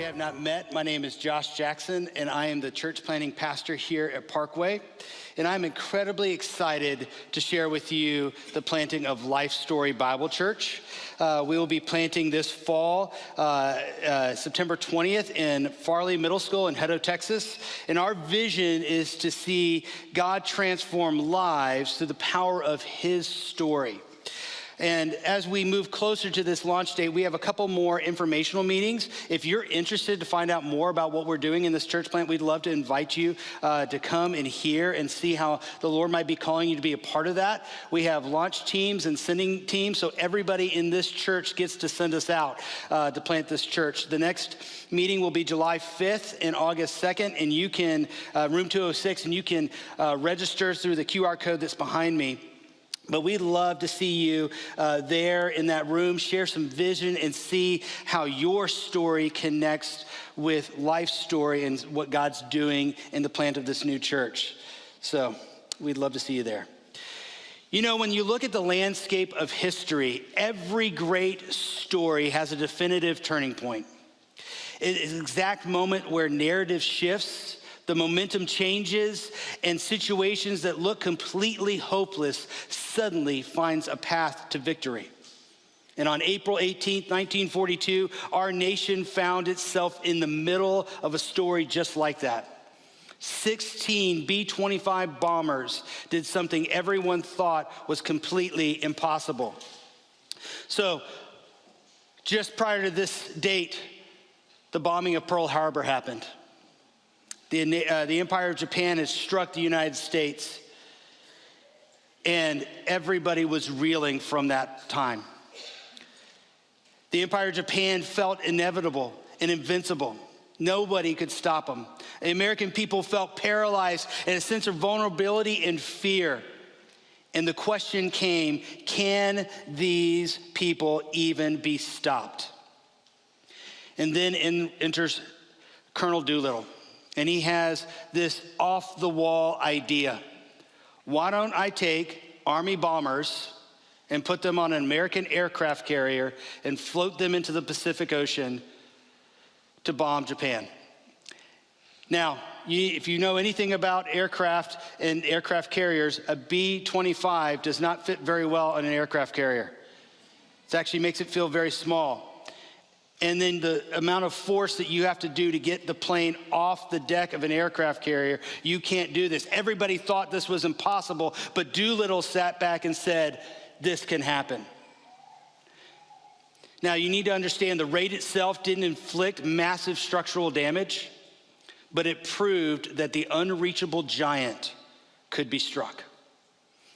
have not met, my name is Josh Jackson, and I am the church planting pastor here at Parkway. And I'm incredibly excited to share with you the planting of Life Story Bible Church. We will be planting this fall, September 20th in Farley Middle School in Heddo, Texas. And our vision is to see God transform lives through the power of his story. And as we move closer to this launch date, we have a couple more informational meetings. If you're interested to find out more about what we're doing in this church plant, we'd love to invite you to come and hear and see how the Lord might be calling you to be a part of that. We have launch teams and sending teams, so everybody in this church gets to send us out to plant this church. The next meeting will be July 5th and August 2nd, and you can, room 206, and you can register through the QR code that's behind me. But we'd love to see you there in that room, share some vision and see how your story connects with Life's story and what God's doing in the plant of this new church. So we'd love to see you there. You know, when you look at the landscape of history, every great story has a definitive turning point. It is an exact moment where narrative shifts, the momentum changes, and situations that look completely hopeless suddenly finds a path to victory. And on April 18th, 1942, our nation found itself in the middle of a story just like that. 16 B-25 bombers did something everyone thought was completely impossible. So, just prior to this date, the bombing of Pearl Harbor happened. The Empire of Japan had struck the United States, and everybody was reeling from that time. The Empire of Japan felt inevitable and invincible. Nobody could stop them. The American people felt paralyzed and a sense of vulnerability and fear. And the question came, can these people even be stopped? And then enters Colonel Doolittle. And he has this off-the-wall idea. Why don't I take Army bombers and put them on an American aircraft carrier and float them into the Pacific Ocean to bomb Japan? Now, if you know anything about aircraft and aircraft carriers, a B-25 does not fit very well on an aircraft carrier. It actually makes it feel very small. And then the amount of force that you have to do to get the plane off the deck of an aircraft carrier, you can't do this. Everybody thought this was impossible, but Doolittle sat back and said, this can happen. Now, you need to understand the raid itself didn't inflict massive structural damage, but it proved that the unreachable giant could be struck.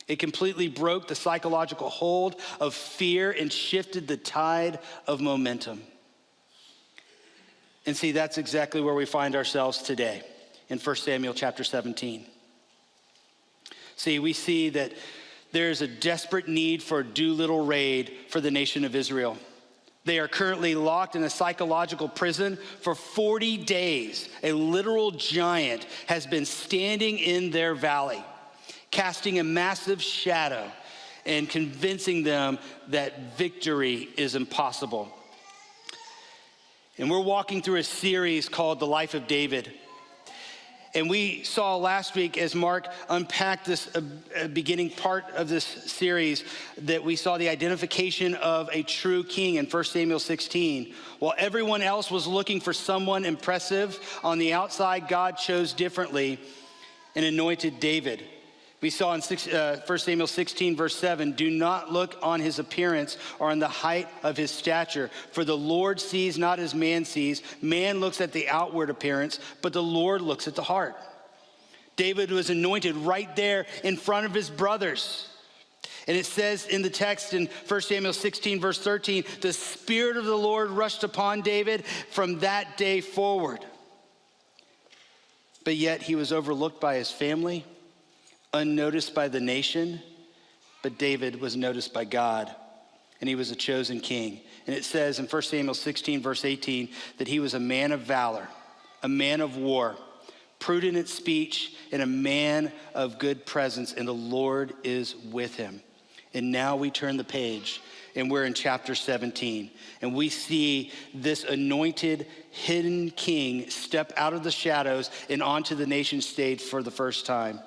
It completely broke the psychological hold of fear and shifted the tide of momentum. And see, that's exactly where we find ourselves today in 1 Samuel chapter 17. See, we see that there's a desperate need for a Doolittle raid for the nation of Israel. They are currently locked in a psychological prison for 40 days. A literal giant has been standing in their valley, casting a massive shadow and convincing them that victory is impossible. And we're walking through a series called The Life of David. And we saw last week as Mark unpacked this beginning part of this series that we saw the identification of a true king in 1 Samuel 16. While everyone else was looking for someone impressive on the outside, God chose differently and anointed David. We saw in 1 Samuel 16, verse 7, do not look on his appearance or on the height of his stature, for the Lord sees not as man sees. Man looks at the outward appearance, but the Lord looks at the heart. David was anointed right there in front of his brothers. And it says in the text in 1 Samuel 16, verse 13, the Spirit of the Lord rushed upon David from that day forward. But yet he was overlooked by his family, unnoticed by the nation, but David was noticed by God, and he was a chosen king. And it says in 1 Samuel 16, verse 18, that he was a man of valor, a man of war, prudent in speech, and a man of good presence, and the Lord is with him. And now we turn the page and we're in chapter 17. And we see this anointed, hidden king step out of the shadows and onto the nation stage for the first time.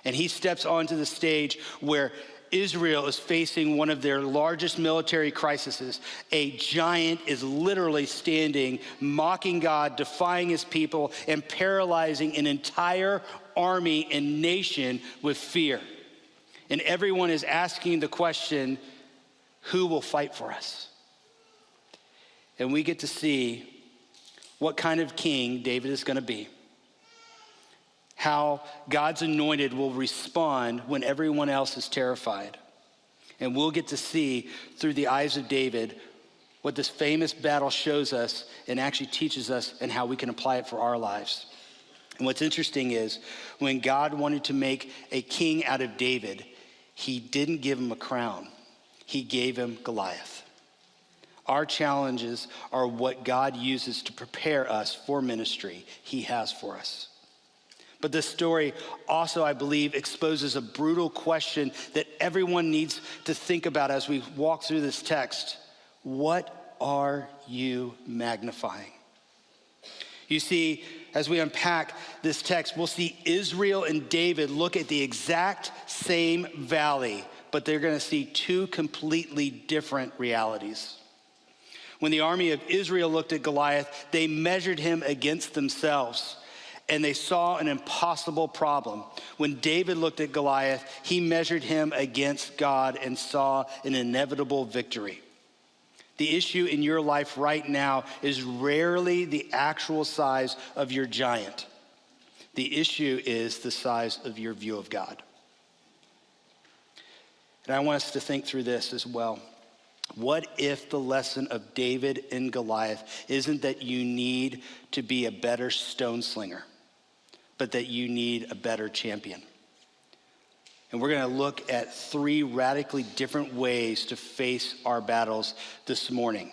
And he steps onto the stage where Israel is facing one of their largest military crises. A giant is literally standing, mocking God, defying his people, and paralyzing an entire army and nation with fear. And everyone is asking the question, who will fight for us? And we get to see what kind of king David is going to be. How God's anointed will respond when everyone else is terrified. And we'll get to see through the eyes of David what this famous battle shows us and actually teaches us and how we can apply it for our lives. And what's interesting is when God wanted to make a king out of David, he didn't give him a crown. He gave him Goliath. Our challenges are what God uses to prepare us for ministry he has for us. But this story also, I believe, exposes a brutal question that everyone needs to think about as we walk through this text. What are you magnifying? You see, as we unpack this text, we'll see Israel and David look at the exact same valley, but they're going to see two completely different realities. When the army of Israel looked at Goliath, they measured him against themselves. And they saw an impossible problem. When David looked at Goliath, he measured him against God and saw an inevitable victory. The issue in your life right now is rarely the actual size of your giant. The issue is the size of your view of God. And I want us to think through this as well. What if the lesson of David and Goliath isn't that you need to be a better stone slinger, but that you need a better champion? And we're going to look at three radically different ways to face our battles this morning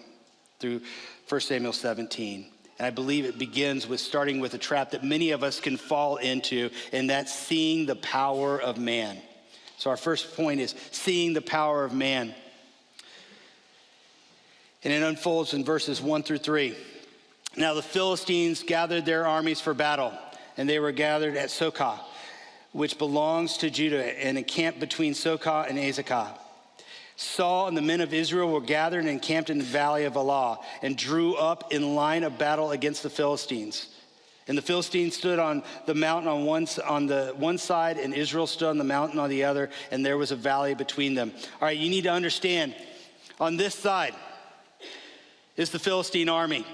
through 1 Samuel 17. And I believe it begins with starting with a trap that many of us can fall into, and that's seeing the power of man. So our first point is seeing the power of man. And it unfolds in verses 1 through 3. Now the Philistines gathered their armies for battle, and they were gathered at Sokah, which belongs to Judah, and encamped between Sokah and Azekah. Saul and the men of Israel were gathered and encamped in the valley of Elah, and drew up in line of battle against the Philistines. And the Philistines stood on the mountain on the one side, and Israel stood on the mountain on the other, and there was a valley between them. All right, you need to understand, on this side is the Philistine army.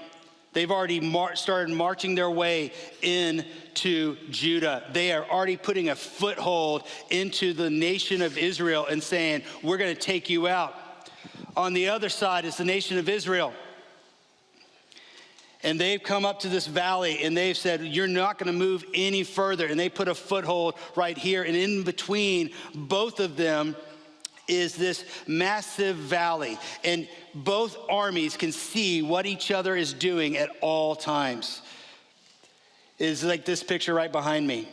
They've already started marching their way into Judah. They are already putting a foothold into the nation of Israel and saying, we're going to take you out. On the other side is the nation of Israel. And they've come up to this valley and they've said, you're not going to move any further. And they put a foothold right here. And in between both of them is this massive valley. And both armies can see what each other is doing at all times. It's like this picture right behind me.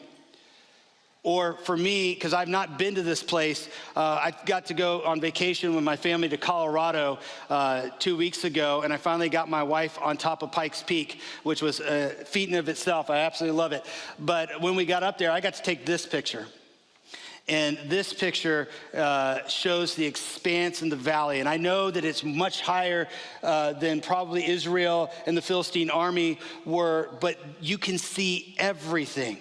Or for me, because I've not been to this place, I got to go on vacation with my family to Colorado 2 weeks ago, and I finally got my wife on top of Pikes Peak, which was a feat in of itself. I absolutely love it. But when we got up there, I got to take this picture. And this picture shows the expanse in the valley. And I know that it's much higher than probably Israel and the Philistine army were, but you can see everything.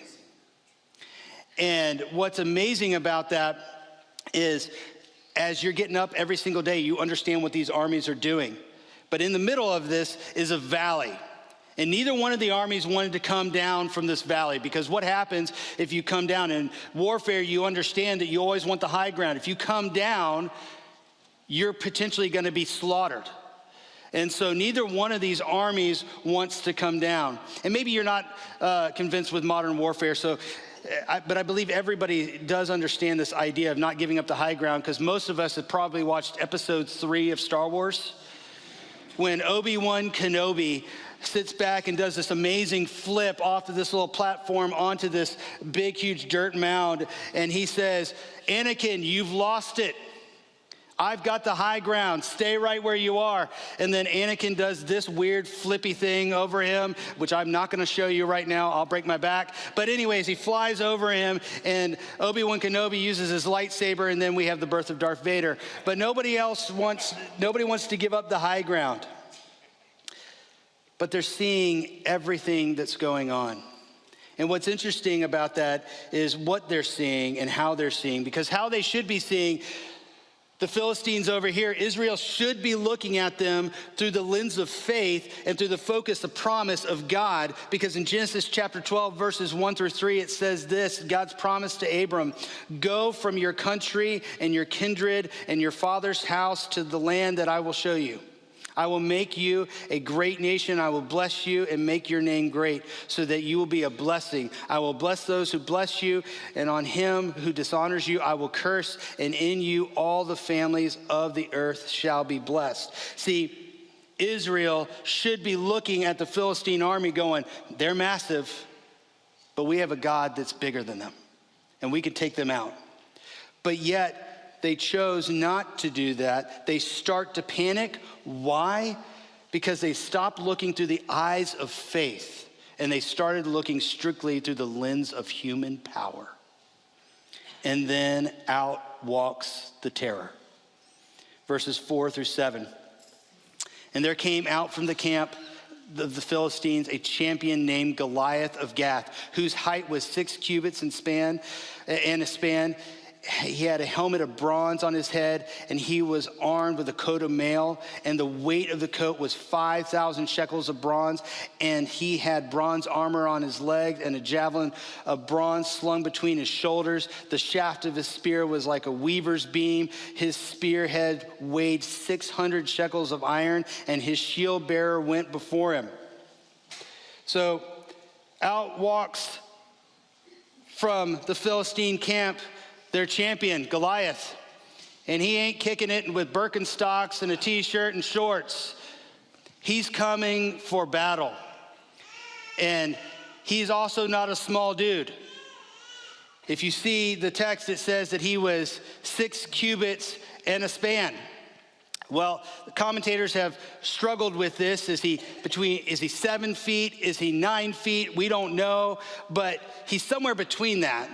And what's amazing about that is as you're getting up every single day, you understand what these armies are doing. But in the middle of this is a valley. And neither one of the armies wanted to come down from this valley, because what happens if you come down? In warfare, you understand that you always want the high ground. If you come down, you're potentially going to be slaughtered. And so neither one of these armies wants to come down. And maybe you're not convinced with modern warfare, but I believe everybody does understand this idea of not giving up the high ground, because most of us have probably watched episode 3 of Star Wars, when Obi-Wan Kenobi sits back and does this amazing flip off of this little platform onto this big, huge dirt mound. And he says, Anakin, you've lost it. I've got the high ground. Stay right where you are. And then Anakin does this weird flippy thing over him, which I'm not going to show you right now. I'll break my back. But anyways, he flies over him, and Obi-Wan Kenobi uses his lightsaber, and then we have the birth of Darth Vader. But nobody wants to give up the high ground. But they're seeing everything that's going on. And what's interesting about that is what they're seeing and how they're seeing, because how they should be seeing the Philistines over here, Israel should be looking at them through the lens of faith and through the focus, the promise of God. Because in Genesis chapter 12, verses 1-3, it says this, God's promise to Abram, go from your country and your kindred and your father's house to the land that I will show you. I will make you a great nation. I will bless you and make your name great so that you will be a blessing. I will bless those who bless you, and on him who dishonors you, I will curse, and in you all the families of the earth shall be blessed. See, Israel should be looking at the Philistine army going, they're massive, but we have a God that's bigger than them, and we can take them out. But yet, they chose not to do that. They start to panic. Why? Because they stopped looking through the eyes of faith and they started looking strictly through the lens of human power. And then out walks the terror. Verses 4-7. And there came out from the camp of the Philistines a champion named Goliath of Gath, whose height was 6 cubits and a span. He had a helmet of bronze on his head, and he was armed with a coat of mail, and the weight of the coat was 5,000 shekels of bronze, and he had bronze armor on his legs and a javelin of bronze slung between his shoulders. The shaft of his spear was like a weaver's beam. His spearhead weighed 600 shekels of iron, and his shield bearer went before him. So out walks from the Philistine camp their champion, Goliath. And he ain't kicking it with Birkenstocks and a t-shirt and shorts. He's coming for battle. And he's also not a small dude. If you see the text, it says that he was 6 cubits and a span. Well, the commentators have struggled with this. Is he 7 feet? Is he 9 feet? We don't know, but he's somewhere between that.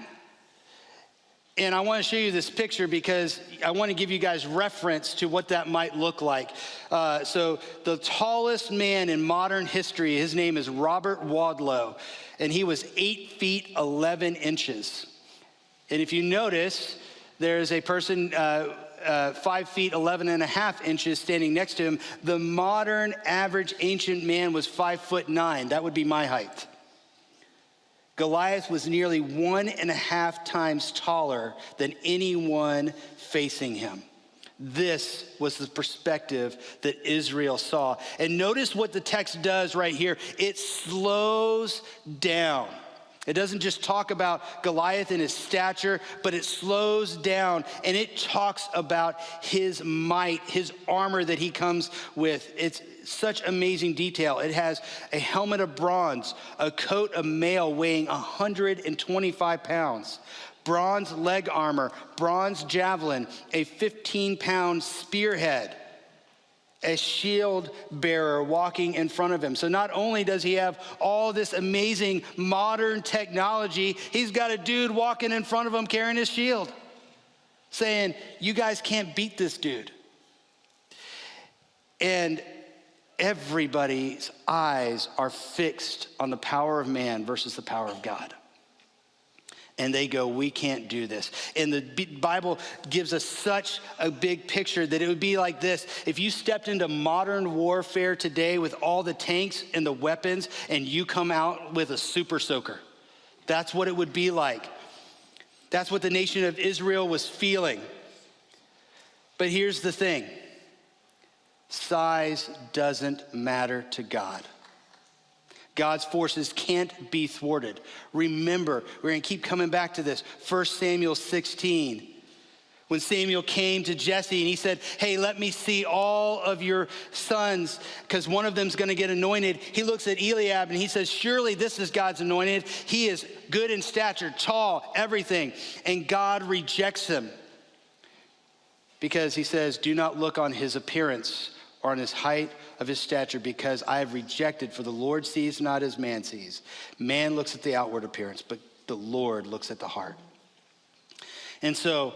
And I want to show you this picture because I want to give you guys reference to what that might look like. So the tallest man in modern history, his name is Robert Wadlow, and he was 8 feet 11 inches. And if you notice, there's a person 5 feet 11 and a half inches standing next to him. The modern average ancient man was 5'9". That would be my height. Goliath was nearly 1.5 times taller than anyone facing him. This was the perspective that Israel saw. And notice what the text does right here. It slows down. It doesn't just talk about Goliath and his stature, but it slows down and it talks about his might, his armor that he comes with. It's such amazing detail. It has a helmet of bronze, a coat of mail weighing 125 pounds, bronze leg armor, bronze javelin, a 15-pound spearhead, a shield bearer walking in front of him. So not only does he have all this amazing modern technology, he's got a dude walking in front of him carrying his shield, saying, you guys can't beat this dude. And everybody's eyes are fixed on the power of man versus the power of God. And they go, we can't do this. And the Bible gives us such a big picture that it would be like this. If you stepped into modern warfare today with all the tanks and the weapons and you come out with a super soaker, that's what it would be like. That's what the nation of Israel was feeling. But here's the thing. Size doesn't matter to God. God's forces can't be thwarted. Remember, we're going to keep coming back to this. 1 Samuel 16. When Samuel came to Jesse and he said, hey, let me see all of your sons because one of them's going to get anointed. He looks at Eliab and he says, surely this is God's anointed. He is good in stature, tall, everything. And God rejects him. because he says, do not look on his appearance or on his height of his stature, because I have rejected, for the Lord sees not as man sees. Man looks at the outward appearance, but the Lord looks at the heart. And so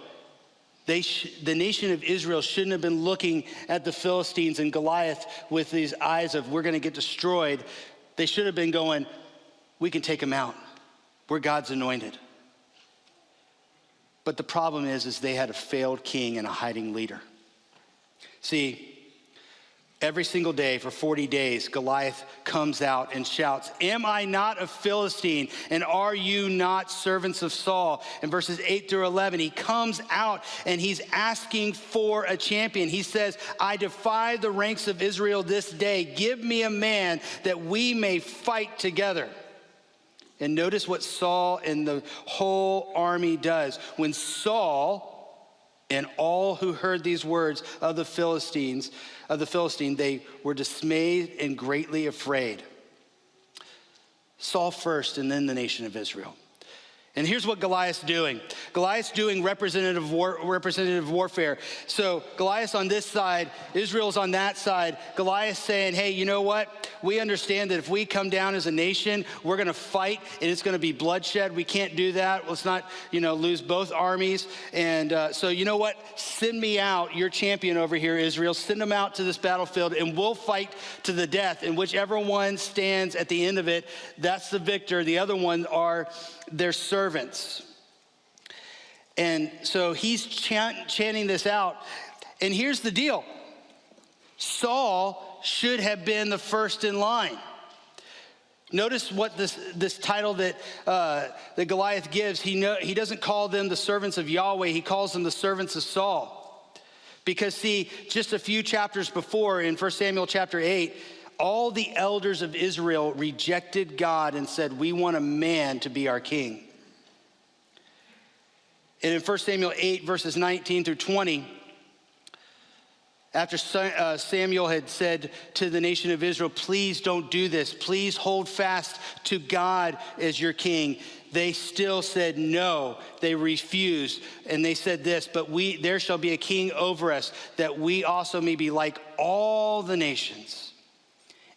the nation of Israel shouldn't have been looking at the Philistines and Goliath with these eyes of, we're going to get destroyed. They should have been going, we can take him out. We're God's anointed. But the problem is they had a failed king and a hiding leader. See, every single day for 40 days, Goliath comes out and shouts, am I not a Philistine? And are you not servants of Saul? In verses 8 through 11, he comes out and he's asking for a champion. He says, I defy the ranks of Israel this day. Give me a man that we may fight together. And notice what Saul and the whole army does. When Saul and all who heard these words of the Philistine, they were dismayed and greatly afraid. Saul first, and then the nation of Israel. And here's what Goliath's doing. Goliath's doing representative warfare. So Goliath's on this side, Israel's on that side. Goliath's saying, hey, you know what? We understand that if we come down as a nation, we're gonna fight and it's gonna be bloodshed. We can't do that. Let's not, lose both armies. And so you know what? Send me out, your champion over here, Israel. Send them out to this battlefield and we'll fight to the death. And whichever one stands at the end of it, that's the victor. The other one are their servants. And so he's chanting this out. And here's the deal. Saul should have been the first in line. Notice what this title that Goliath gives. He doesn't call them the servants of Yahweh. He calls them the servants of Saul. Because see, just a few chapters before in 1 Samuel chapter 8, all the elders of Israel rejected God and said, we want a man to be our king. And in 1 Samuel 8, verses 19 through 20, after Samuel had said to the nation of Israel, please don't do this. Please hold fast to God as your king. They still said no. They refused. And they said this, but there shall be a king over us, that we also may be like all the nations,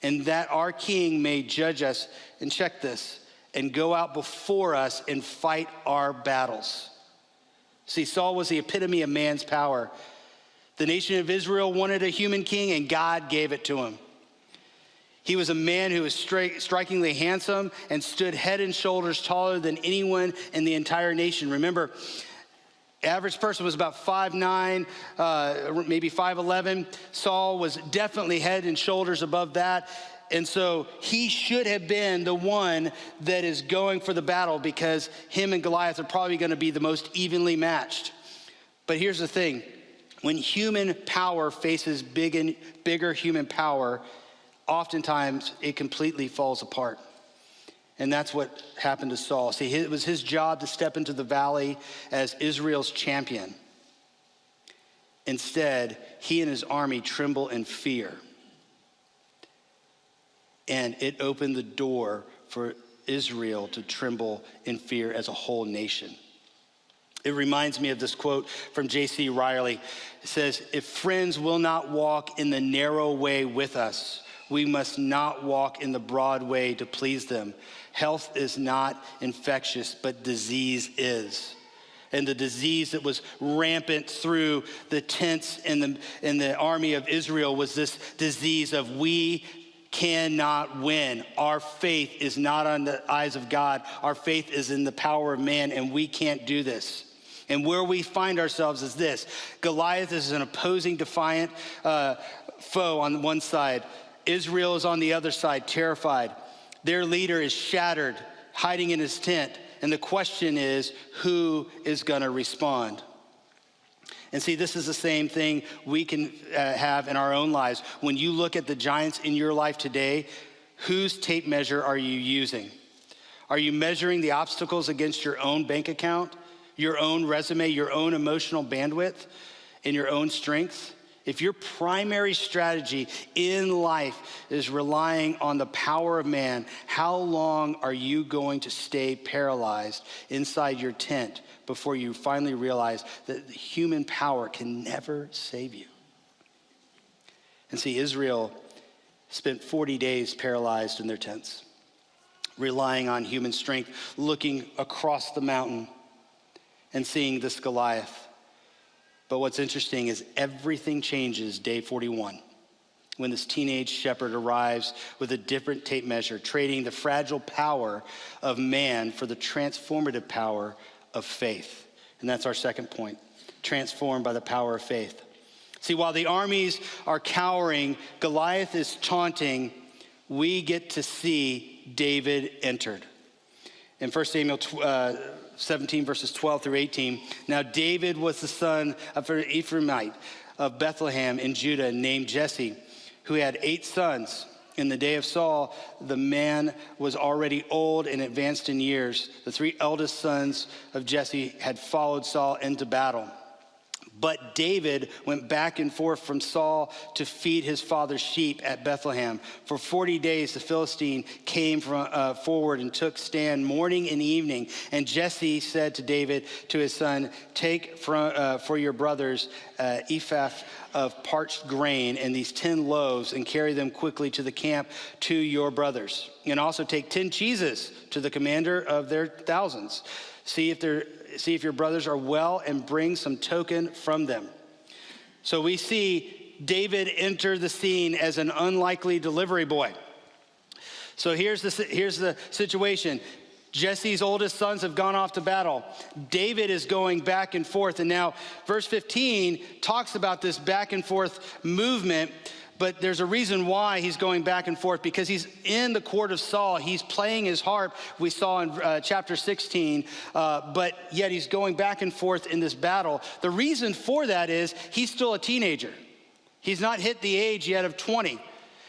and that our king may judge us, and check this, and go out before us and fight our battles. See, Saul was the epitome of man's power. The nation of Israel wanted a human king, and God gave it to him. He was a man who was strikingly handsome and stood head and shoulders taller than anyone in the entire nation. Remember, average person was about 5'9", maybe 5'11". Saul was definitely head and shoulders above that. And so he should have been the one that is going for the battle, because him and Goliath are probably going to be the most evenly matched. But here's the thing. When human power faces bigger human power, oftentimes it completely falls apart. And that's what happened to Saul. See, it was his job to step into the valley as Israel's champion. Instead, he and his army tremble in fear. And it opened the door for Israel to tremble in fear as a whole nation. It reminds me of this quote from J.C. Riley. It says, if friends will not walk in the narrow way with us, we must not walk in the broad way to please them. Health is not infectious, but disease is. And the disease that was rampant through the tents in the army of Israel was this disease of we cannot win. Our faith is not on the eyes of God. Our faith is in the power of man, and we can't do this. And where we find ourselves is this. Goliath is an opposing, defiant foe on one side. Israel is on the other side, terrified. Their leader is shattered, hiding in his tent. And the question is, who is going to respond? And see, this is the same thing we can have in our own lives. When you look at the giants in your life today, whose tape measure are you using? Are you measuring the obstacles against your own bank account, your own resume, your own emotional bandwidth, and your own strength? if your primary strategy in life is relying on the power of man, how long are you going to stay paralyzed inside your tent before you finally realize that human power can never save you? And see, Israel spent 40 days paralyzed in their tents, relying on human strength, looking across the mountain and seeing this Goliath. But what's interesting is everything changes day 41 when this teenage shepherd arrives with a different tape measure, trading the fragile power of man for the transformative power of faith. And that's our second point, transformed by the power of faith. See, while the armies are cowering, Goliath is taunting, we get to see David entered. In 1 Samuel 17, verses 12 through 18. Now David was the son of an Ephraimite of Bethlehem in Judah named Jesse, who had 8 sons. In the day of Saul, the man was already old and advanced in years. The 3 eldest sons of Jesse had followed Saul into battle. But David went back and forth from Saul to feed his father's sheep at Bethlehem. For 40 days, the Philistine came forward and took stand morning and evening. And Jesse said to David, to his son, take for your brothers ephah of parched grain and these 10 loaves and carry them quickly to the camp to your brothers. And also take 10 cheeses to the commander of their thousands. See if your brothers are well and bring some token from them. So we see David enter the scene as an unlikely delivery boy. So here's the situation. Jesse's oldest sons have gone off to battle. David is going back and forth. And now verse 15 talks about this back and forth movement. But there's a reason why he's going back and forth, because he's in the court of Saul. He's playing his harp, we saw in chapter 16, but yet he's going back and forth in this battle. The reason for that is he's still a teenager. He's not hit the age yet of 20.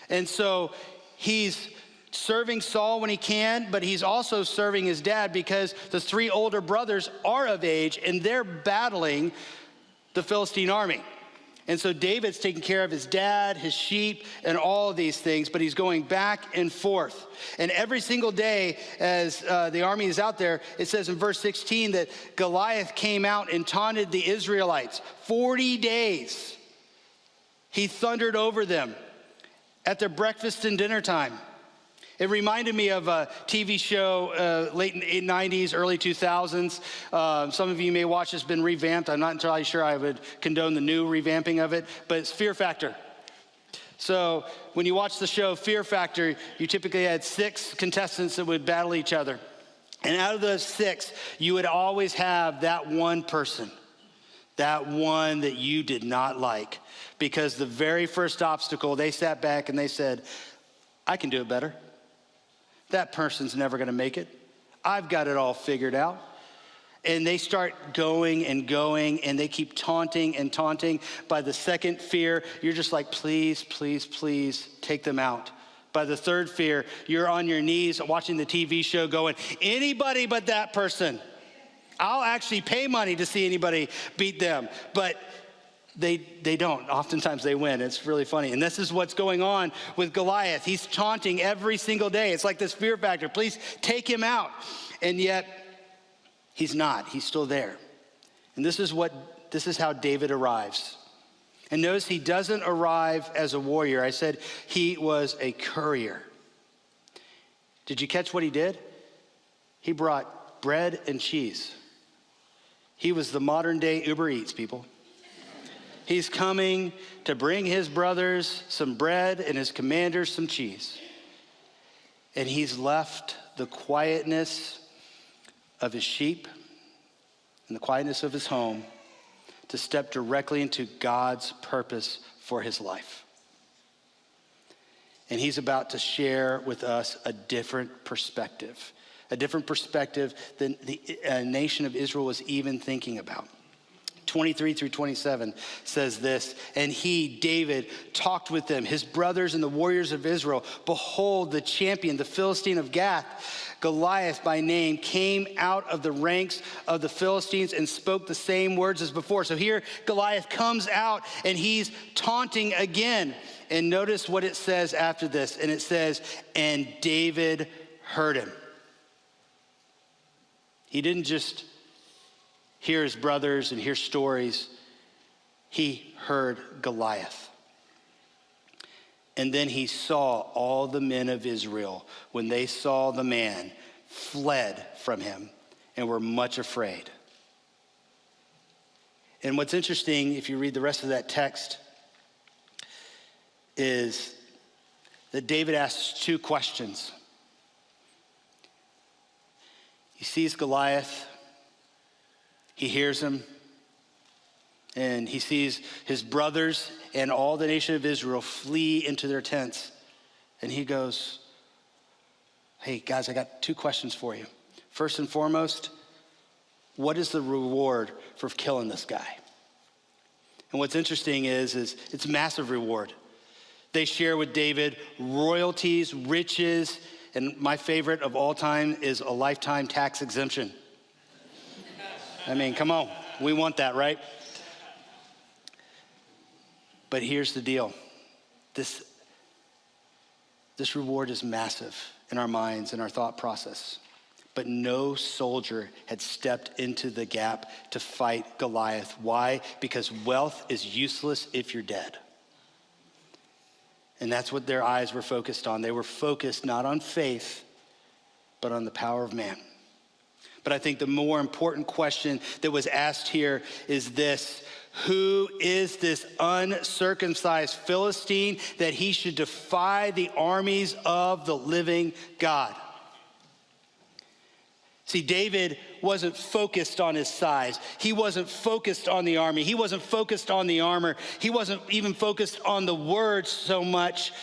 And so he's serving Saul when he can, but he's also serving his dad because the 3 older brothers are of age and they're battling the Philistine army. And so David's taking care of his dad, his sheep, and all of these things, but he's going back and forth. And every single day as the army is out there, it says in verse 16 that Goliath came out and taunted the Israelites. 40 days. He thundered over them at their breakfast and dinner time. It reminded me of a TV show late 90s, early 2000s. Some of you may watch this, been revamped. I'm not entirely sure I would condone the new revamping of it, but it's Fear Factor. So when you watch the show Fear Factor, you typically had 6 contestants that would battle each other. And out of those 6, you would always have that one person, that one that you did not like. Because the very first obstacle, they sat back and they said, I can do it better. That person's never going to make it. I've got it all figured out. And they start going and going, and they keep taunting and taunting. By the second fear, you're just like, please, please, please take them out. By the third fear, you're on your knees watching the TV show going, anybody but that person. I'll actually pay money to see anybody beat them. But they don't. Oftentimes they win. It's really funny. And this is what's going on with Goliath. He's taunting every single day. It's like this fear factor. Please take him out. And yet he's not. He's still there. And this is how David arrives. And notice he doesn't arrive as a warrior. I said he was a courier. Did you catch what he did? He brought bread and cheese. He was the modern day Uber Eats, people. He's coming to bring his brothers some bread and his commanders some cheese. And he's left the quietness of his sheep and the quietness of his home to step directly into God's purpose for his life. And he's about to share with us a different perspective than the nation of Israel was even thinking about. 23 through 27 says this, and he, David, talked with them, his brothers and the warriors of Israel. Behold, the champion, the Philistine of Gath, Goliath by name, came out of the ranks of the Philistines and spoke the same words as before. So here Goliath comes out and he's taunting again. And notice what it says after this. And it says, and David heard him. He didn't just hear his brothers and hear stories. He heard Goliath. And then he saw all the men of Israel, when they saw the man, fled from him and were much afraid. And what's interesting, if you read the rest of that text, is that David asks two questions. He sees Goliath. He hears him, and he sees his brothers and all the nation of Israel flee into their tents. And he goes, hey guys, I got two questions for you. First and foremost, what is the reward for killing this guy? And what's interesting is it's a massive reward. They share with David royalties, riches, and my favorite of all time is a lifetime tax exemption. I mean, come on, we want that, right? But here's the deal. This reward is massive in our minds and our thought process. But no soldier had stepped into the gap to fight Goliath. Why? Because wealth is useless if you're dead. And that's what their eyes were focused on. They were focused not on faith, but on the power of man. But I think the more important question that was asked here is this: who is this uncircumcised Philistine that he should defy the armies of the living God? See, David wasn't focused on his size. He wasn't focused on the army. He wasn't focused on the armor. He wasn't even focused on the words so much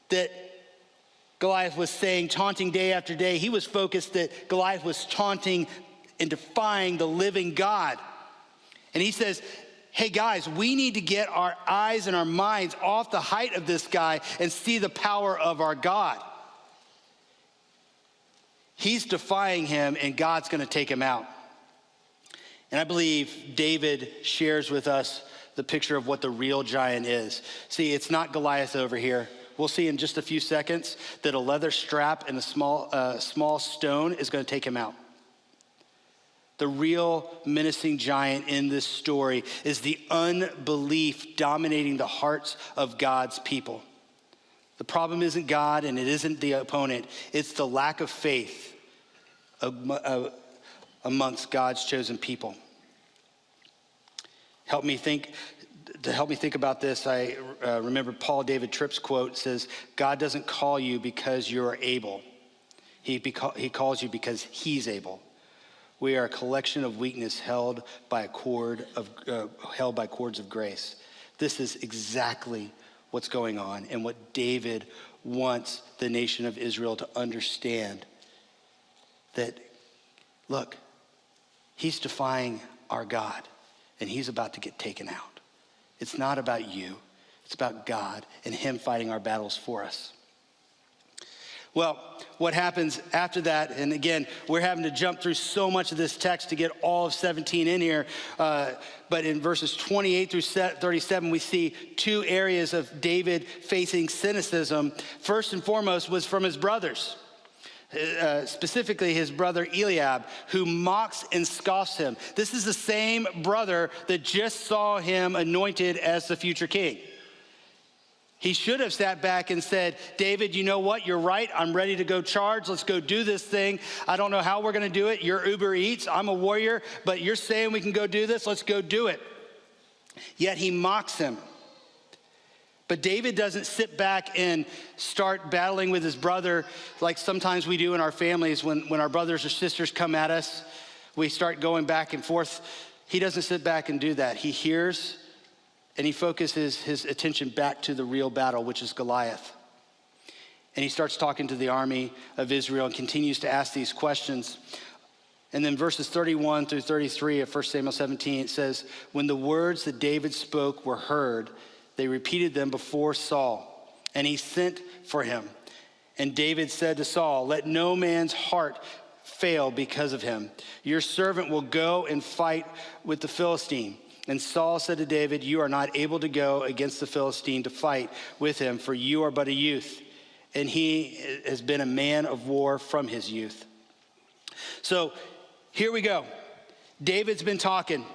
that Goliath was saying, taunting day after day. He was focused that Goliath was taunting and defying the living God. And he says, hey guys, we need to get our eyes and our minds off the height of this guy and see the power of our God. He's defying him, and God's going to take him out. And I believe David shares with us the picture of what the real giant is. See, it's not Goliath over here. We'll see in just a few seconds that a leather strap and a small stone is going to take him out. The real menacing giant in this story is the unbelief dominating the hearts of God's people. The problem isn't God and it isn't the opponent. It's the lack of faith amongst God's chosen people. To help me think about this, I remember Paul David Tripp's quote. It says, God doesn't call you because you're able. He calls you because he's able. We are a collection of weakness held by cords of grace. This is exactly what's going on and what David wants the nation of Israel to understand. That, look, he's defying our God and he's about to get taken out. It's not about you. It's about God and him fighting our battles for us. Well, what happens after that, and again, we're having to jump through so much of this text to get all of 17 in here, but in verses 28 through 37, we see two areas of David facing cynicism. First and foremost was from his brothers, specifically his brother Eliab, who mocks and scoffs him. This is the same brother that just saw him anointed as the future king. He should have sat back and said, David, you know what? You're right. I'm ready to go charge. Let's go do this thing. I don't know how we're going to do it. You're Uber Eats. I'm a warrior, but you're saying we can go do this. Let's go do it. Yet he mocks him. But David doesn't sit back and start battling with his brother like sometimes we do in our families when our brothers or sisters come at us. We start going back and forth. He doesn't sit back and do that. He hears and he focuses his attention back to the real battle, which is Goliath. And he starts talking to the army of Israel and continues to ask these questions. And then verses 31 through 33 of 1 Samuel 17, it says, when the words that David spoke were heard, they repeated them before Saul, and he sent for him. And David said to Saul, let no man's heart fail because of him. Your servant will go and fight with the Philistine. And Saul said to David, you are not able to go against the Philistine to fight with him, for you are but a youth, and he has been a man of war from his youth. So here we go. David's been talking.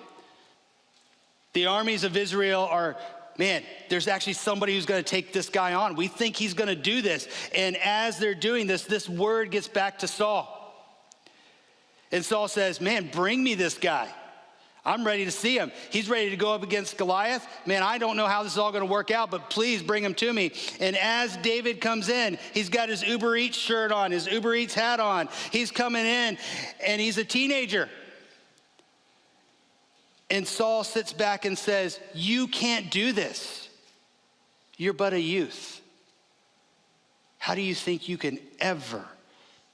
The armies of Israel are, man, there's actually somebody who's going to take this guy on. We think he's going to do this. And as they're doing this, this word gets back to Saul. And Saul says, man, bring me this guy. I'm ready to see him. He's ready to go up against Goliath. Man, I don't know how this is all going to work out, but please bring him to me. And as David comes in, he's got his Uber Eats shirt on, his Uber Eats hat on. He's coming in, and he's a teenager. And Saul sits back and says, you can't do this. You're but a youth. How do you think you can ever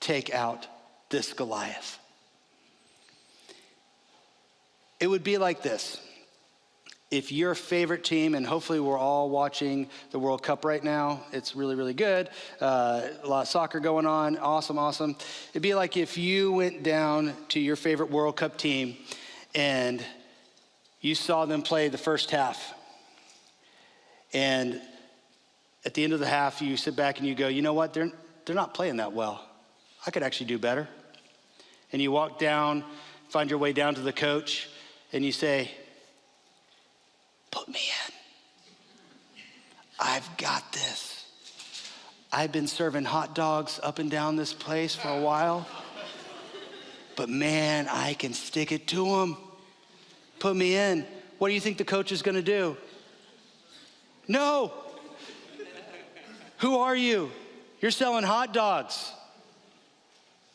take out this Goliath? It would be like this. If your favorite team, and hopefully we're all watching the World Cup right now, it's really, really good. A lot of soccer going on, awesome. It'd be like if you went down to your favorite World Cup team and you saw them play the first half. And at the end of the half, you sit back and you go, you know what, they're not playing that well. I could actually do better. And you walk down, find your way down to the coach, and you say, put me in. I've got this. I've been serving hot dogs up and down this place for a while, but man, I can stick it to them. Put me in. What do you think the coach is gonna do? No. Who are you? You're selling hot dogs.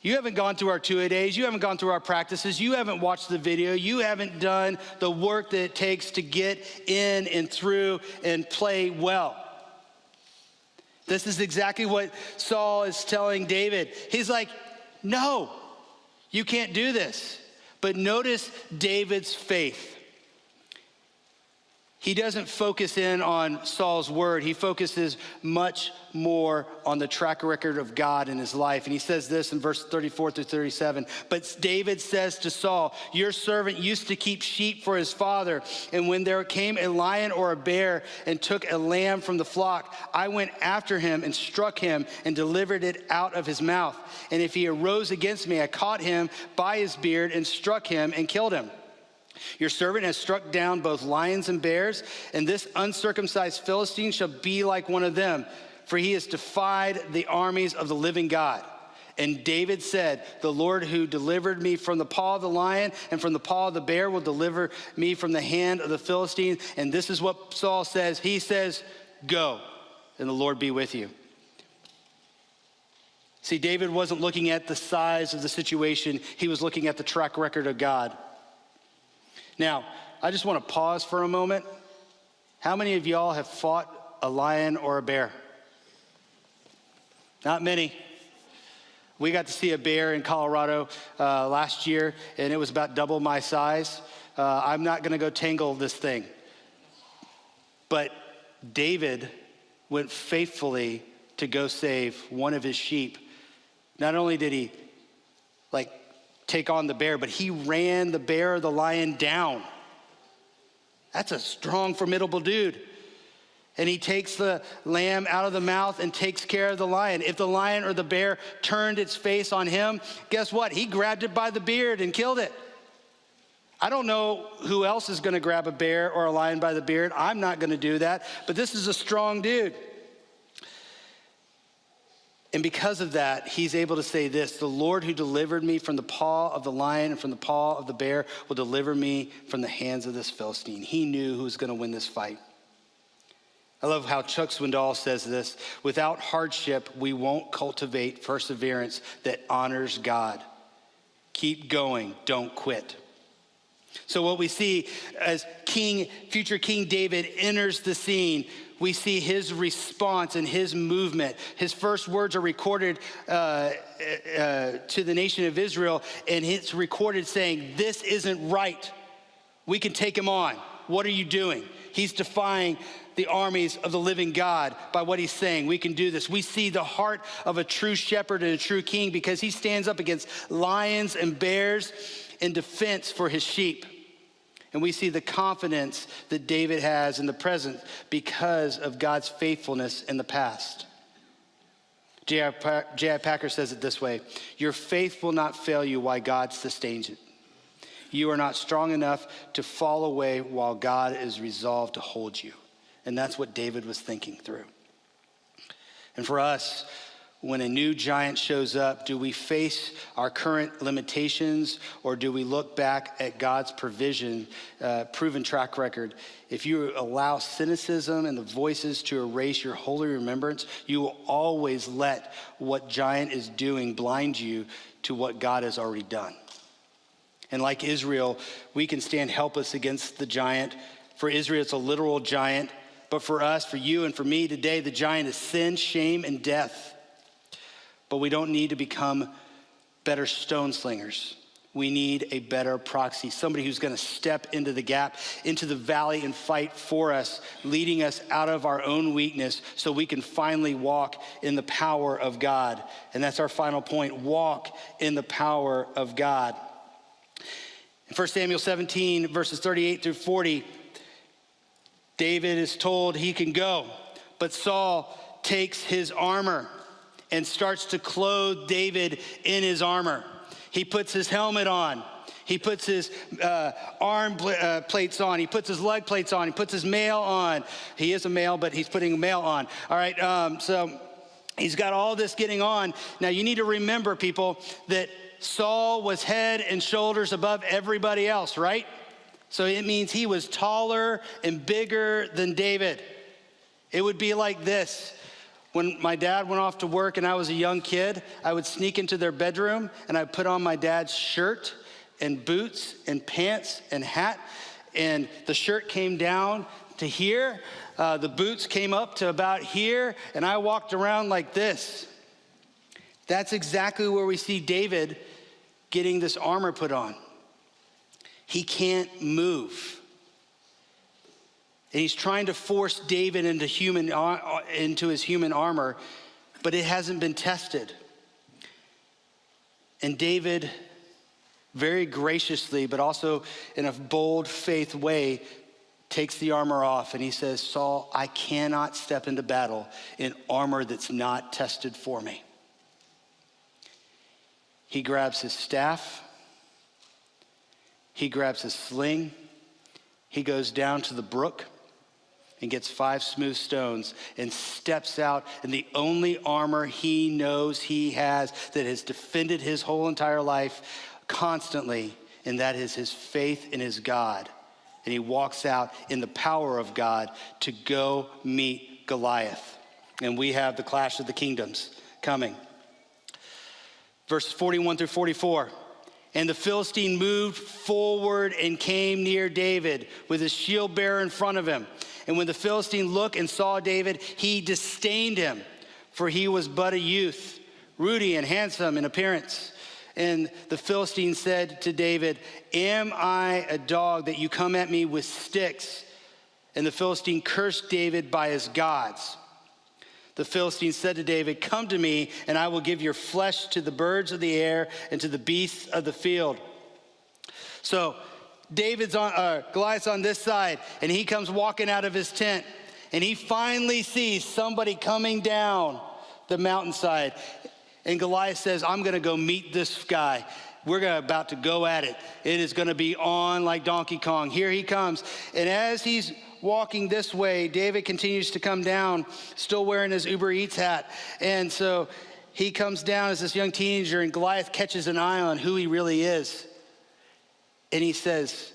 You haven't gone through our 2-a-days. You haven't gone through our practices. You haven't watched the video. You haven't done the work that it takes to get in and through and play well. This is exactly what Saul is telling David. He's like, no, you can't do this. But notice David's faith. He doesn't focus in on Saul's word. He focuses much more on the track record of God in his life. And he says this in verse 34 through 37. But David says to Saul, your servant used to keep sheep for his father. And when there came a lion or a bear and took a lamb from the flock, I went after him and struck him and delivered it out of his mouth. And if he arose against me, I caught him by his beard and struck him and killed him. Your servant has struck down both lions and bears, and this uncircumcised Philistine shall be like one of them, for he has defied the armies of the living God. And David said, the Lord who delivered me from the paw of the lion and from the paw of the bear will deliver me from the hand of the Philistine. And this is what Saul says. He says, go, and the Lord be with you. See, David wasn't looking at the size of the situation. He was looking at the track record of God. Now, I just want to pause for a moment. How many of y'all have fought a lion or a bear? Not many. We got to see a bear in Colorado last year, and it was about double my size. I'm not going to go tangle this thing. But David went faithfully to go save one of his sheep. Not only did he take on the bear, but he ran the bear or the lion down. That's a strong, formidable dude. And he takes the lamb out of the mouth and takes care of the lion. If the lion or the bear turned its face on him, guess what? He grabbed it by the beard and killed it. I don't know who else is going to grab a bear or a lion by the beard. I'm not going to do that, but this is a strong dude. And because of that, he's able to say this, the Lord who delivered me from the paw of the lion and from the paw of the bear will deliver me from the hands of this Philistine. He knew who was going to win this fight. I love how Chuck Swindoll says this, without hardship, we won't cultivate perseverance that honors God. Keep going, don't quit. So what we see as future King David enters the scene, we see his response and his movement. His first words are recorded to the nation of Israel, and it's recorded saying, "This isn't right. We can take him on. What are you doing?" He's defying the armies of the living God by what he's saying. We can do this. We see the heart of a true shepherd and a true king because he stands up against lions and bears in defense for his sheep. And we see the confidence that David has in the present because of God's faithfulness in the past. J.I. Packer says it this way: "Your faith will not fail you while God sustains it. You are not strong enough to fall away while God is resolved to hold you." And that's what David was thinking through. And for us, when a new giant shows up, do we face our current limitations, or do we look back at God's provision, proven track record? If you allow cynicism and the voices to erase your holy remembrance, you will always let what giant is doing blind you to what God has already done. And like Israel, we can stand helpless against the giant. For Israel, it's a literal giant. But for us, for you and for me today, the giant is sin, shame, and death. But we don't need to become better stone slingers. We need a better proxy, somebody who's going to step into the gap, into the valley, and fight for us, leading us out of our own weakness so we can finally walk in the power of God. And that's our final point: walk in the power of God. In 1 Samuel 17, verses 38 through 40, David is told he can go, but Saul takes his armor and starts to clothe David in his armor. He puts his helmet on. He puts his arm plates on. He puts his leg plates on. He puts his mail on. He is a male, but he's putting a mail on. All right, so he's got all this getting on. Now, you need to remember, people, that Saul was head and shoulders above everybody else, right? So it means he was taller and bigger than David. It would be like this. When my dad went off to work and I was a young kid, I would sneak into their bedroom and I'd put on my dad's shirt and boots and pants and hat. And the shirt came down to here. The boots came up to about here. And I walked around like this. That's exactly where we see David getting this armor put on. He can't move. And he's trying to force David into his human armor, but it hasn't been tested. And David, very graciously, but also in a bold faith way, takes the armor off and he says, "Saul, I cannot step into battle in armor that's not tested for me." He grabs his staff. He grabs his sling. He goes down to the brook and gets 5 smooth stones and steps out in the only armor he knows he has that has defended his whole entire life constantly, and that is his faith in his God. And he walks out in the power of God to go meet Goliath. And we have the clash of the kingdoms coming. Verses 41 through 44. And the Philistine moved forward and came near David with his shield bearer in front of him. And when the Philistine looked and saw David, he disdained him, for he was but a youth, ruddy and handsome in appearance. And the Philistine said to David, "Am I a dog that you come at me with sticks?" And the Philistine cursed David by his gods. The Philistine said to David, "Come to me, and I will give your flesh to the birds of the air and to the beasts of the field." So Goliath's on this side, and he comes walking out of his tent, and he finally sees somebody coming down the mountainside. And Goliath says, "I'm going to go meet this guy. We're about to go at it. It is going to be on like Donkey Kong." Here he comes. And as he's walking this way, David continues to come down, still wearing his Uber Eats hat. And so he comes down as this young teenager, and Goliath catches an eye on who he really is. And he says,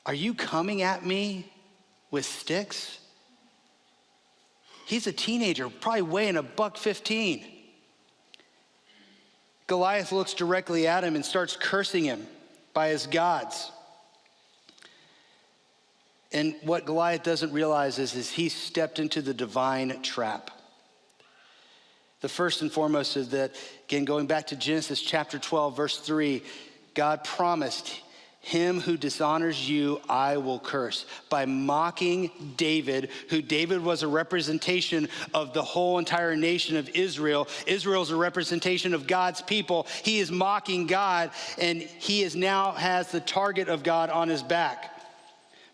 "Are you coming at me with sticks?" He's a teenager, probably weighing a $115. Goliath looks directly at him and starts cursing him by his gods. And what Goliath doesn't realize is he stepped into the divine trap. The first and foremost is that, again, going back to Genesis chapter 12, verse 3, God promised, him who dishonors you, I will curse. By mocking David, who David was a representation of the whole entire nation of Israel. Israel's a representation of God's people. He is mocking God, and he now has the target of God on his back.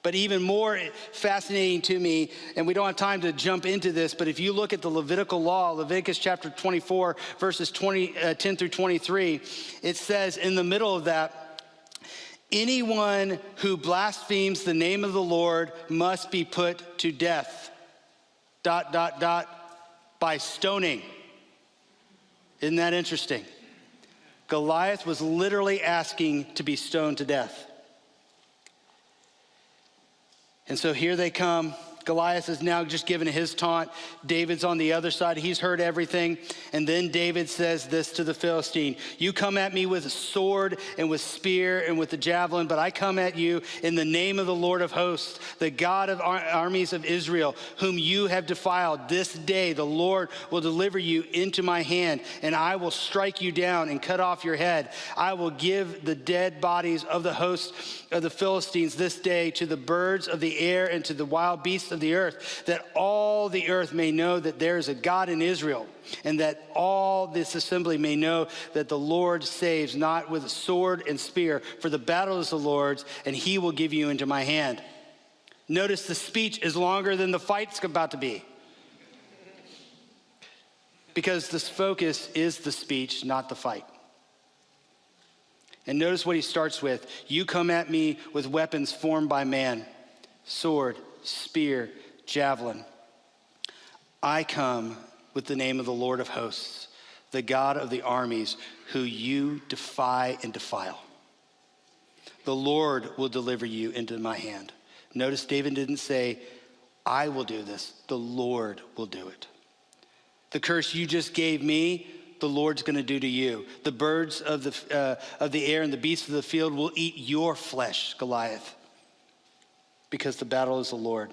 But even more fascinating to me, and we don't have time to jump into this, but if you look at the Levitical law, Leviticus chapter 24, verses 10 through 23, it says in the middle of that, anyone who blasphemes the name of the Lord must be put to death, ... by stoning. Isn't that interesting? Goliath was literally asking to be stoned to death. And so here they come. Goliath is now just given his taunt. David's on the other side. He's heard everything. And then David says this to the Philistine: you come at me with a sword and with spear and with the javelin, but I come at you in the name of the Lord of hosts, the God of armies of Israel, whom you have defiled. This day the Lord will deliver you into my hand, and I will strike you down and cut off your head. I will give the dead bodies of the hosts of the Philistines this day to the birds of the air and to the wild beasts of the earth, that all the earth may know that there is a God in Israel, and that all this assembly may know that the Lord saves not with sword and spear, for the battle is the Lord's, and he will give you into my hand. Notice the speech is longer than the fight's about to be, because this focus is the speech, not the fight. And notice what he starts with: you come at me with weapons formed by man, sword, spear, javelin. I come with the name of the Lord of hosts, the God of the armies, who you defy and defile. The Lord will deliver you into my hand. Notice David didn't say, I will do this. The Lord will do it. The curse you just gave me, the Lord's going to do to you. The birds of the air and the beasts of the field will eat your flesh, Goliath, because the battle is the Lord.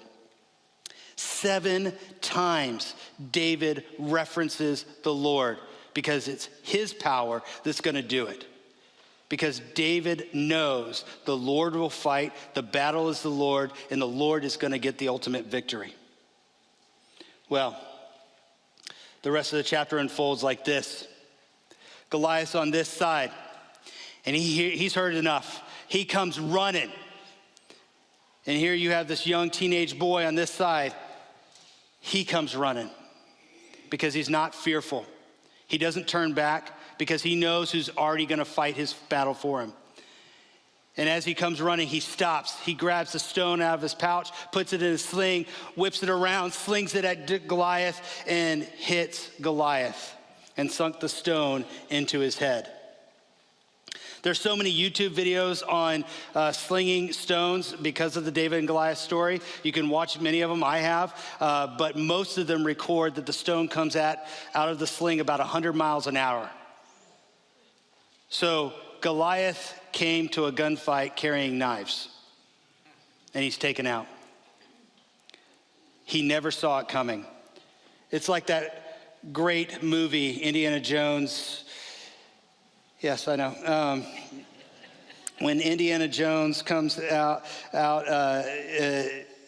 7 times David references the Lord, because it's his power that's going to do it. Because David knows the Lord will fight, the battle is the Lord, and the Lord is going to get the ultimate victory. Well, the rest of the chapter unfolds like this. Goliath's on this side, and he's heard enough. He comes running. And here you have this young teenage boy on this side. He comes running because he's not fearful. He doesn't turn back because he knows who's already going to fight his battle for him. And as he comes running, he stops. He grabs a stone out of his pouch, puts it in a sling, whips it around, slings it at Goliath, and hits Goliath and sunk the stone into his head. There's so many YouTube videos on slinging stones because of the David and Goliath story. You can watch many of them, I have, but most of them record that the stone comes out of the sling about 100 miles an hour. So Goliath came to a gunfight carrying knives, and he's taken out. He never saw it coming. It's like that great movie, Indiana Jones. Yes, I know. When Indiana Jones comes out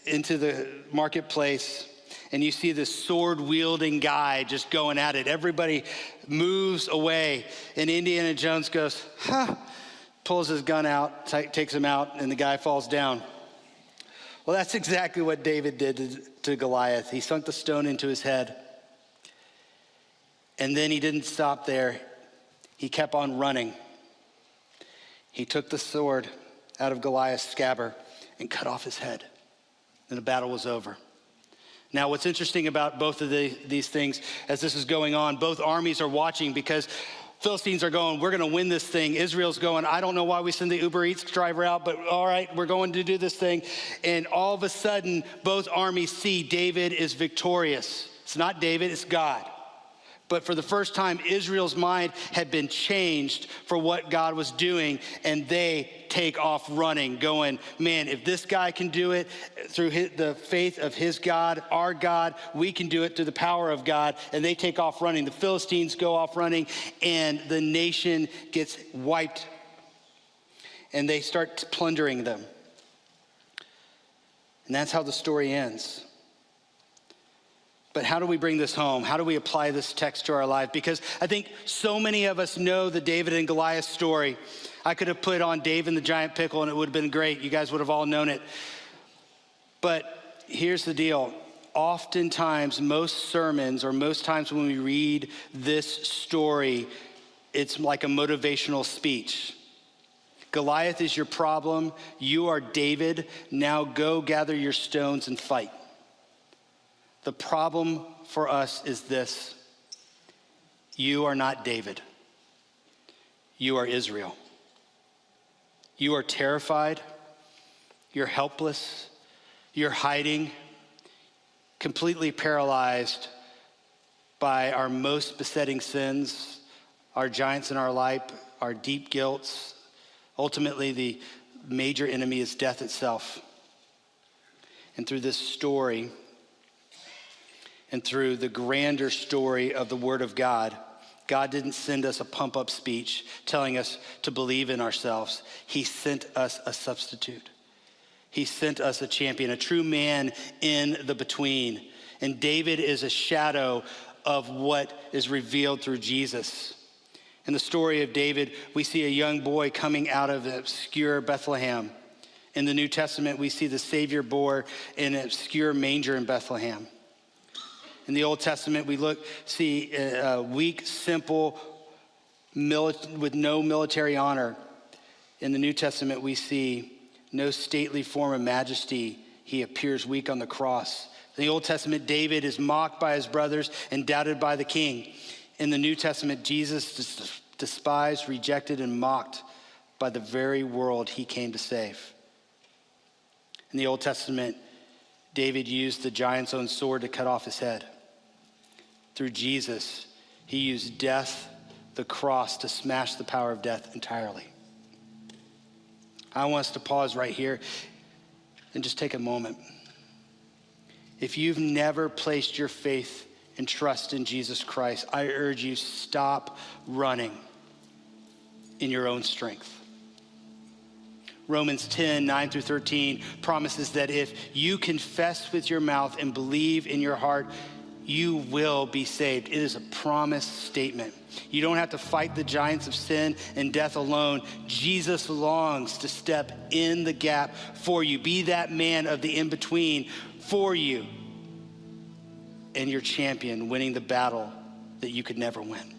into the marketplace, and you see this sword-wielding guy just going at it. Everybody moves away, and Indiana Jones goes, pulls his gun out, takes him out, and the guy falls down. Well, that's exactly what David did to Goliath. He sunk the stone into his head. And then he didn't stop there. He kept on running. He took the sword out of Goliath's scabbard and cut off his head. And the battle was over. Now, what's interesting about both of these things, as this is going on, both armies are watching, because Philistines are going, we're going to win this thing. Israel's going, I don't know why we send the Uber Eats driver out, but all right, we're going to do this thing. And all of a sudden, both armies see David is victorious. It's not David, it's God. But for the first time, Israel's mind had been changed for what God was doing, and they take off running, going, man, if this guy can do it through the faith of his God, our God, we can do it through the power of God. And they take off running. The Philistines go off running, and the nation gets wiped, and they start plundering them. And that's how the story ends. But how do we bring this home? How do we apply this text to our life? Because I think so many of us know the David and Goliath story. I could have put on Dave and the Giant Pickle and it would have been great. You guys would have all known it. But here's the deal. Oftentimes, most sermons, or most times when we read this story, it's like a motivational speech. Goliath is your problem. You are David. Now go gather your stones and fight. The problem for us is this: you are not David. You are Israel. You are terrified. You're helpless. You're hiding, completely paralyzed by our most besetting sins, our giants in our life, our deep guilts. Ultimately, the major enemy is death itself. And through this story, and through the grander story of the Word of God, God didn't send us a pump-up speech telling us to believe in ourselves. He sent us a substitute. He sent us a champion, a true man in the between. And David is a shadow of what is revealed through Jesus. In the story of David, we see a young boy coming out of obscure Bethlehem. In the New Testament, we see the Savior born in an obscure manger in Bethlehem. In the Old Testament, we see a weak, simple, with no military honor. In the New Testament, we see no stately form of majesty. He appears weak on the cross. In the Old Testament, David is mocked by his brothers and doubted by the king. In the New Testament, Jesus is despised, rejected, and mocked by the very world he came to save. In the Old Testament, David used the giant's own sword to cut off his head. Through Jesus, he used death, the cross, to smash the power of death entirely. I want us to pause right here and just take a moment. If you've never placed your faith and trust in Jesus Christ, I urge you, stop running in your own strength. Romans 10:9-13 promises that if you confess with your mouth and believe in your heart, you will be saved. It is a promise statement. You don't have to fight the giants of sin and death alone. Jesus longs to step in the gap for you. Be that man of the in-between for you and your champion, winning the battle that you could never win.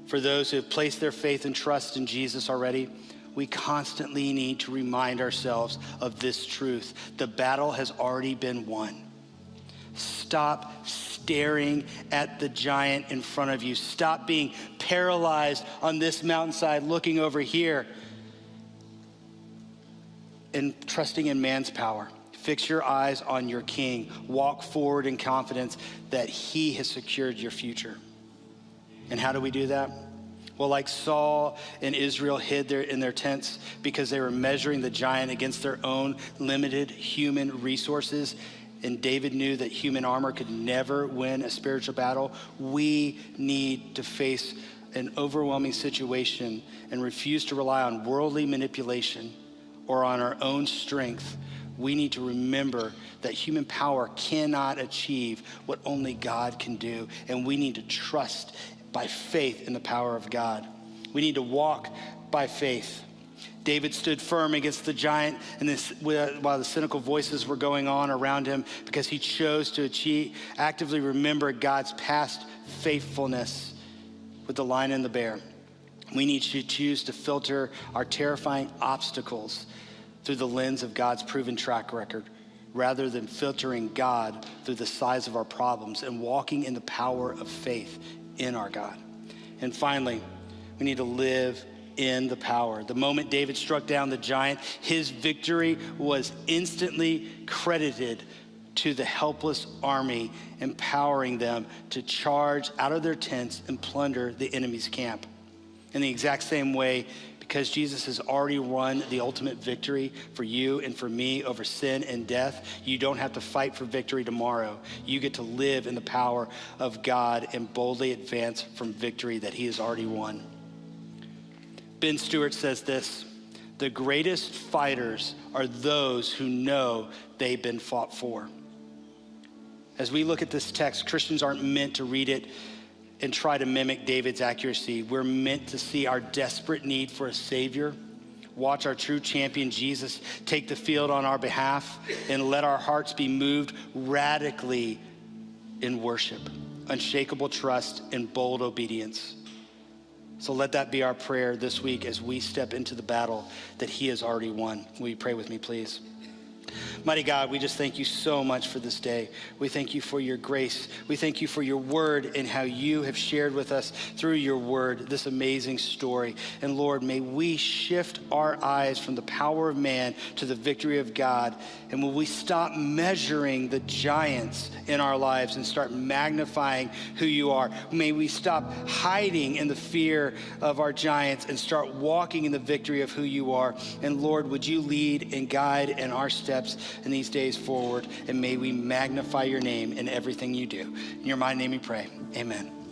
For those who have placed their faith and trust in Jesus already, we constantly need to remind ourselves of this truth. The battle has already been won. Stop staring at the giant in front of you. Stop being paralyzed on this mountainside looking over here and trusting in man's power. Fix your eyes on your King. Walk forward in confidence that he has secured your future. And how do we do that? Well, like Saul and Israel hid in their tents because they were measuring the giant against their own limited human resources, and David knew that human armor could never win a spiritual battle. We need to face an overwhelming situation and refuse to rely on worldly manipulation or on our own strength. We need to remember that human power cannot achieve what only God can do, and we need to trust by faith in the power of God. We need to walk by faith. David stood firm against the giant while the cynical voices were going on around him, because he chose to actively remember God's past faithfulness with the lion and the bear. We need to choose to filter our terrifying obstacles through the lens of God's proven track record, rather than filtering God through the size of our problems and walking in the power of faith in our God. And finally, we need to live in the power. The moment David struck down the giant, his victory was instantly credited to the helpless army, empowering them to charge out of their tents and plunder the enemy's camp. In the exact same way, because Jesus has already won the ultimate victory for you and for me over sin and death, you don't have to fight for victory tomorrow. You get to live in the power of God and boldly advance from victory that he has already won. Ben Stewart says this: the greatest fighters are those who know they've been fought for. As we look at this text, Christians aren't meant to read it and try to mimic David's accuracy. We're meant to see our desperate need for a Savior, watch our true champion Jesus take the field on our behalf, and let our hearts be moved radically in worship, unshakable trust, and bold obedience. So let that be our prayer this week as we step into the battle that he has already won. Will you pray with me, please? Mighty God, we just thank you so much for this day. We thank you for your grace. We thank you for your word and how you have shared with us through your word this amazing story. And Lord, may we shift our eyes from the power of man to the victory of God. And will we stop measuring the giants in our lives and start magnifying who you are? May we stop hiding in the fear of our giants and start walking in the victory of who you are. And Lord, would you lead and guide in our steps in these days forward, and may we magnify your name in everything you do. In your mighty name we pray, amen.